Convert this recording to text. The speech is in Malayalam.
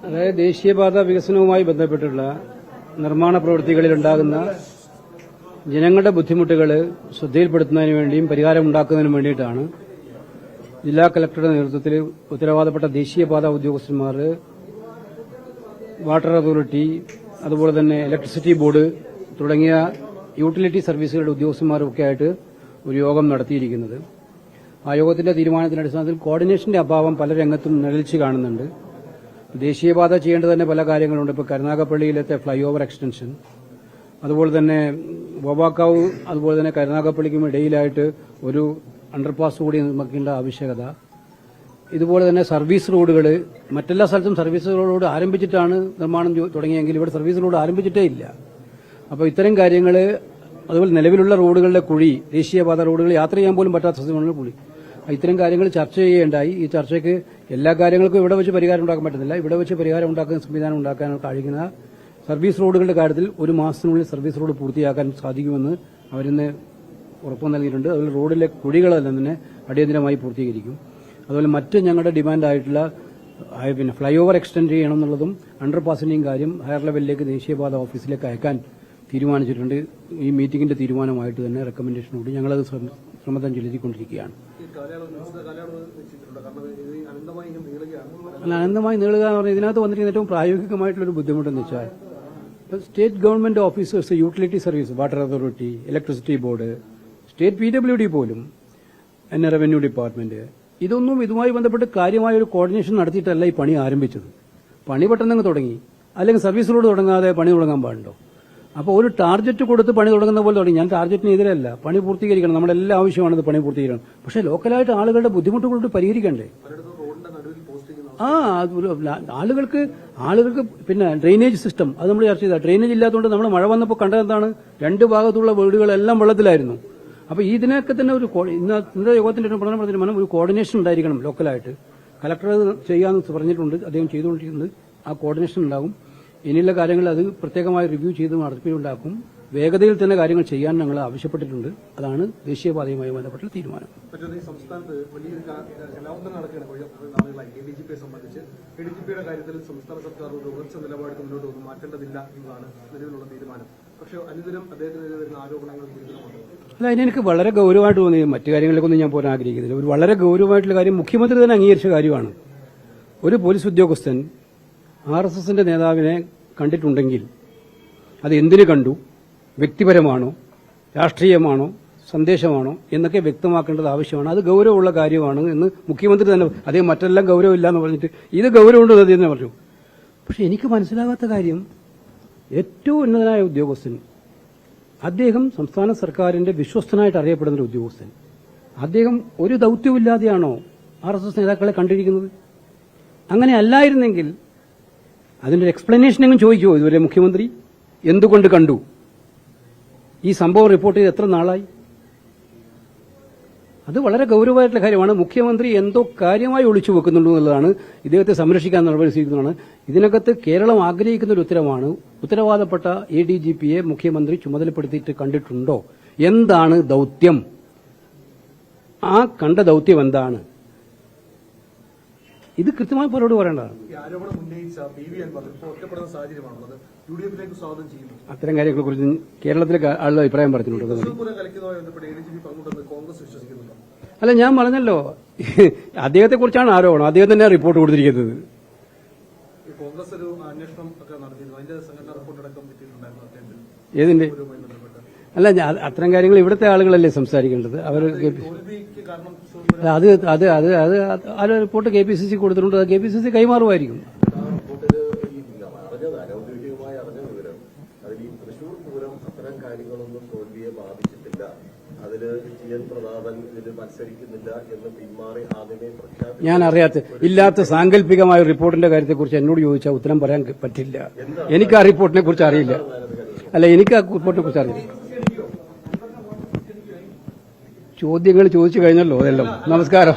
അതായത് ദേശീയപാത വികസനവുമായി ബന്ധപ്പെട്ടുള്ള നിർമ്മാണ പ്രവൃത്തികളിലുണ്ടാകുന്ന ജനങ്ങളുടെ ബുദ്ധിമുട്ടുകൾ ശ്രദ്ധയിൽപ്പെടുത്തുന്നതിന് വേണ്ടിയും പരിഹാരമുണ്ടാക്കുന്നതിനും വേണ്ടിയിട്ടാണ് ജില്ലാ കളക്ടറുടെ നേതൃത്വത്തിൽ ഉത്തരവാദപ്പെട്ട ദേശീയപാത ഉദ്യോഗസ്ഥന്മാർ, വാട്ടർ അതോറിറ്റി, അതുപോലെ തന്നെ ഇലക്ട്രിസിറ്റി ബോർഡ് തുടങ്ങിയ യൂട്ടിലിറ്റി സർവീസുകളുടെ ഉദ്യോഗസ്ഥന്മാരൊക്കെ ആയിട്ട് ഒരു യോഗം നടത്തിയിരിക്കുന്നത്. ആ യോഗത്തിന്റെ തീരുമാനത്തിന്റെ അടിസ്ഥാനത്തിൽ കോർഡിനേഷന്റെ അഭാവം പല രംഗത്തും നിഴലിച്ചു കാണുന്നുണ്ട്. ദേശീയപാത ചെയ്യേണ്ട തന്നെ പല കാര്യങ്ങളുണ്ട്. ഇപ്പോൾ കരുനാഗപ്പള്ളിയിലത്തെ ഫ്ലൈ ഓവർ എക്സ്റ്റൻഷൻ, അതുപോലെ തന്നെ വവാക്കാവ്, അതുപോലെ തന്നെ കരുനാഗപ്പള്ളിക്കും ഇടയിലായിട്ട് ഒരു അണ്ടർപാസ് കൂടി നിർമ്മിക്കേണ്ട ആവശ്യകത, ഇതുപോലെ തന്നെ സർവീസ് റോഡുകൾ, മറ്റെല്ലാ സ്ഥലത്തും സർവീസ് റോഡ് ആരംഭിച്ചിട്ടാണ് നിർമ്മാണം തുടങ്ങിയെങ്കിൽ ഇവിടെ സർവീസ് റോഡ് ആരംഭിച്ചിട്ടേ ഇല്ല. അപ്പോൾ ഇത്തരം കാര്യങ്ങൾ, അതുപോലെ നിലവിലുള്ള റോഡുകളുടെ കുഴി, ദേശീയപാത റോഡുകൾ യാത്ര ചെയ്യാൻ പോലും പറ്റാത്ത സ്ഥലങ്ങളിലെ കുഴി, ഇത്തരം കാര്യങ്ങൾ ചർച്ച ചെയ്യുകയുണ്ടായി. ഈ ചർച്ചയ്ക്ക് എല്ലാ കാര്യങ്ങൾക്കും ഇവിടെ വെച്ച് പരിഹാരം ഉണ്ടാക്കാൻ പറ്റുന്നില്ല. ഇവിടെ വെച്ച് പരിഹാരം ഉണ്ടാക്കുന്ന സംവിധാനം ഉണ്ടാക്കാൻ കഴിയുന്ന സർവീസ് റോഡുകളുടെ കാര്യത്തിൽ ഒരു മാസത്തിനുള്ളിൽ സർവീസ് റോഡ് പൂർത്തിയാക്കാൻ സാധിക്കുമെന്ന് അവരിന്ന് ഉറപ്പു നൽകിയിട്ടുണ്ട്. അതുപോലെ റോഡിലെ കുഴികളെല്ലാം തന്നെ അടിയന്തരമായി പൂർത്തീകരിക്കും. അതുപോലെ മറ്റ് ഞങ്ങളുടെ ഡിമാൻഡായിട്ടുള്ള ഫ്ലൈ ഓവർ എക്സ്റ്റെൻഡ് ചെയ്യണം എന്നുള്ളതും അണ്ടർപാസിന്റെയും കാര്യം ഹയർ ലെവലിലേക്ക് ദേശീയപാത ഓഫീസിലേക്ക് അയക്കാൻ തീരുമാനിച്ചിട്ടുണ്ട്. ഈ മീറ്റിംഗിന്റെ തീരുമാനമായിട്ട് തന്നെ റെക്കമെൻഡേഷനോട് ഞങ്ങളത് ശ്രമം ചെലുത്തിക്കൊണ്ടിരിക്കുകയാണ്. അനന്തമായി നീളുക എന്ന് പറഞ്ഞാൽ ഇതിനകത്ത് വന്നിരിക്കുന്ന ഏറ്റവും പ്രായോഗികമായിട്ടുള്ളൊരു ബുദ്ധിമുട്ടെന്ന് വെച്ചാൽ state government officers, utility service, water authority, electricity board, state PWD പോലും, റവന്യൂ ഡിപ്പാർട്ട്മെന്റ്, ഇതൊന്നും ഇതുമായി ബന്ധപ്പെട്ട് കാര്യമായ ഒരു കോർഡിനേഷൻ നടത്തിയിട്ടല്ല ഈ പണി ആരംഭിച്ചത്. പണി പെട്ടെന്ന് തുടങ്ങി. അല്ലെങ്കിൽ സർവീസ് റോഡ് തുടങ്ങാതെ പണി തുടങ്ങാൻ പാടുണ്ടോ? അപ്പോൾ ഒരു ടാർഗറ്റ് കൊടുത്ത് പണി തുടങ്ങുന്ന പോലെ തുടങ്ങി. ഞാൻ ടാർഗറ്റിന് എതിരല്ല, പണി പൂർത്തീകരിക്കണം, നമ്മുടെ എല്ലാ ആവശ്യമാണത് പണി പൂർത്തീകരിക്കണം. പക്ഷേ ലോക്കലായിട്ട് ആളുകളുടെ ബുദ്ധിമുട്ടുകളോട് പരിഹരിക്കണ്ടേ? ആളുകൾക്ക് പിന്നെ ഡ്രെയിനേജ് സിസ്റ്റം, അത് നമ്മൾ ചർച്ച ചെയ്ത ഡ്രെയിനേജ് ഇല്ലാത്തതുകൊണ്ട് നമ്മൾ മഴ വന്നപ്പോൾ കണ്ടതെന്താണ്? രണ്ട് ഭാഗത്തുള്ള വീടുകളെല്ലാം വെള്ളത്തിലായിരുന്നു. അപ്പോൾ ഇതിനൊക്കെ തന്നെ ഇന്നത്തെ യോഗത്തിന്റെ ഒരു പ്രധാന തീരുമാനം, ഒരു കോർഡിനേഷൻ ഉണ്ടായിരിക്കണം ലോക്കലായിട്ട്. കലക്ടർ ചെയ്യാമെന്ന് പറഞ്ഞിട്ടുണ്ട്, അദ്ദേഹം ചെയ്തുകൊണ്ടിരിക്കുന്നത്. ആ കോർഡിനേഷൻ ഉണ്ടാകും. ഇനിയുള്ള കാര്യങ്ങൾ അത് പ്രത്യേകമായി റിവ്യൂ ചെയ്ത് നടപ്പിലുണ്ടാക്കും. വേഗതയിൽ തന്നെ കാര്യങ്ങൾ ചെയ്യാൻ ഞങ്ങൾ ആവശ്യപ്പെട്ടിട്ടുണ്ട്. അതാണ് ദേശീയപാതയുമായി ബന്ധപ്പെട്ട തീരുമാനം. സംസ്ഥാനത്ത് വലിയൊരു കലാപം നടക്കുകയാണ്. നാളുകളായി ADGPയെ സംബന്ധിച്ച് ADGPയുടെ കാര്യത്തിൽ സംസ്ഥാന സർക്കാർ ഒരു ഉറച്ച നിലപാട് മുന്നോട്ട് വന്നു, മാറ്റേണ്ടതില്ല എന്നതാണ് നിലവിലുള്ള തീരുമാനം. പക്ഷേ അനുദിനം അദ്ദേഹത്തിനെതിരെ വരുന്ന ആരോപണങ്ങൾ ഗുരുതരമാണ്. അല്ല, അതിനെനിക്ക് വളരെ ഗൌരവമായിട്ട് തോന്നി. മറ്റു കാര്യങ്ങളിലേക്കൊന്നും ഞാൻ പോകാൻ ആഗ്രഹിക്കുന്നില്ല. ഒരു വളരെ ഗൌരവമായിട്ടുള്ള കാര്യം മുഖ്യമന്ത്രി തന്നെ അംഗീകരിച്ച കാര്യമാണ്. ഒരു പോലീസ് ഉദ്യോഗസ്ഥൻ RSSന്റെ നേതാവിനെ കണ്ടിട്ടുണ്ടെങ്കിൽ അത് എന്തിനു കണ്ടു, വ്യക്തിപരമാണോ, രാഷ്ട്രീയമാണോ, സന്ദേശമാണോ എന്നൊക്കെ വ്യക്തമാക്കേണ്ടത് ആവശ്യമാണ്. അത് ഗൌരവമുള്ള കാര്യമാണ് എന്ന് മുഖ്യമന്ത്രി തന്നെ. അദ്ദേഹം മറ്റെല്ലാം ഗൌരവമില്ല എന്ന് പറഞ്ഞിട്ട് ഇത് ഗൌരവമുണ്ട് എന്ന് പറഞ്ഞു. പക്ഷെ എനിക്ക് മനസ്സിലാകാത്ത കാര്യം, ഏറ്റവും ഉന്നതനായ ഉദ്യോഗസ്ഥൻ, അദ്ദേഹം സംസ്ഥാന സർക്കാരിന്റെ വിശ്വസ്തനായിട്ട് അറിയപ്പെടുന്ന ഒരു ഉദ്യോഗസ്ഥൻ, അദ്ദേഹം ഒരു ദൌത്യമില്ലാതെയാണോ RSS നേതാക്കളെ കണ്ടിരിക്കുന്നത്? അങ്ങനെ അല്ലായിരുന്നെങ്കിൽ അതിന്റെ ഒരു എക്സ്പ്ലനേഷനെങ്കിലും ചോദിക്കുമോ ഇതുവരെ മുഖ്യമന്ത്രി? എന്തുകൊണ്ട് കണ്ടു? ഈ സംഭവം റിപ്പോർട്ട് ചെയ്ത് എത്ര നാളായി? അത് വളരെ ഗൌരവമായിട്ടുള്ള കാര്യമാണ്. മുഖ്യമന്ത്രി എന്തോ കാര്യമായി ഒളിച്ചു വെക്കുന്നുണ്ടോ എന്നുള്ളതാണ്. ഇദ്ദേഹത്തെ സംരക്ഷിക്കാൻ നടപടി സ്വീകരിക്കുന്നതാണ്. ഇതിനകത്ത് കേരളം ആഗ്രഹിക്കുന്ന ഒരു ഉത്തരവാണ്. ഉത്തരവാദപ്പെട്ട ADGPയെ മുഖ്യമന്ത്രി ചുമതലപ്പെടുത്തിയിട്ട് കണ്ടിട്ടുണ്ടോ? എന്താണ് ദൌത്യം? ആ കണ്ട ദൌത്യം എന്താണ്? ഇത് കൃത്യമായി പോലോട് പറയേണ്ടതാണ്. അത്തരം കാര്യങ്ങളെ കുറിച്ച് കേരളത്തിലെ ആളുകൾ അഭിപ്രായം പറഞ്ഞിട്ടുണ്ട്. അല്ല, ഞാൻ പറഞ്ഞല്ലോ, അദ്ദേഹത്തെ കുറിച്ചാണ് ആരോപണം. അദ്ദേഹം തന്നെ റിപ്പോർട്ട് കൊടുത്തിരിക്കുന്നത്. ഏതിന്റെ? അല്ല, അത്തരം കാര്യങ്ങൾ ഇവിടുത്തെ ആളുകളല്ലേ സംസാരിക്കേണ്ടത്. അവർ അത് റിപ്പോർട്ട് KPCC കൊടുത്തിട്ടുണ്ട്. അത് KPCC കൈമാറുമായിരിക്കും. ഞാൻ ഇല്ലാത്ത സാങ്കല്പികമായ റിപ്പോർട്ടിന്റെ കാര്യത്തെക്കുറിച്ച് എന്നോട് ചോദിച്ചാൽ ഉത്തരം പറയാൻ പറ്റില്ല. എനിക്ക് ആ റിപ്പോർട്ടിനെ കുറിച്ച് അറിയില്ല. അല്ല, എനിക്ക് ആ റിപ്പോർട്ടിനെ കുറിച്ച് അറിയില്ല. ചോദ്യങ്ങൾ ചോദിച്ചു കഴിഞ്ഞല്ലോ. അതെല്ലാം. നമസ്കാരം.